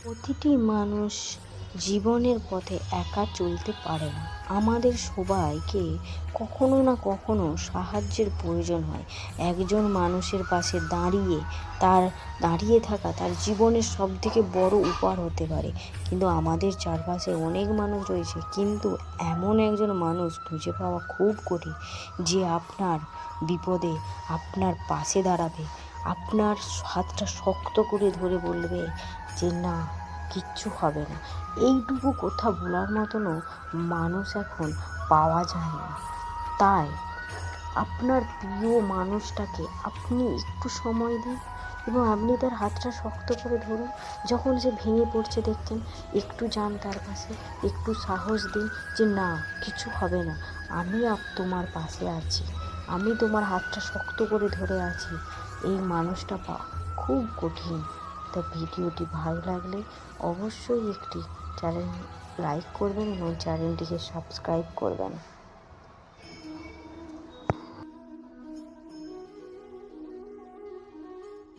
প্রতিটি মানুষ জীবনের পথে একা চলতে পারে না। আমাদের সবাইকে কখনো না কখনো সাহায্যের প্রয়োজন হয়। একজন মানুষের পাশে দাঁড়িয়ে থাকা তার জীবনের সবথেকে বড় উপহার হতে পারে। কিন্তু আমাদের চারপাশে অনেক মানুষ রয়েছে, কিন্তু এমন একজন মানুষ খুঁজে পাওয়া খুব কঠিন, যে আপনার বিপদে আপনার পাশে দাঁড়াবে, আপনার হাতটা শক্ত করে ধরে বলবে যে না, কিচ্ছু হবে না। এইটুকু কথা বলার মতনও মানুষ এখন পাওয়া যায় না। তাই আপনার প্রিয় মানুষটাকে আপনি একটু সময় দিন এবং আপনি তার হাতটা শক্ত করে ধরুন। যখন সে ভেঙে পড়ছে দেখছেন, একটু যান তার পাশে, একটু সাহস দিন যে না, কিছু হবে না, আমি তোমার পাশে আছি, আমি তোমার হাতটা শক্ত করে ধরে আছি। এই মানুষটা পাওয়া খুব কঠিন। তা ভিডিওটি ভালো লাগলে অবশ্যই একটি চ্যানেল লাইক করবেন এবং চ্যানেলটিকে সাবস্ক্রাইব করবেন।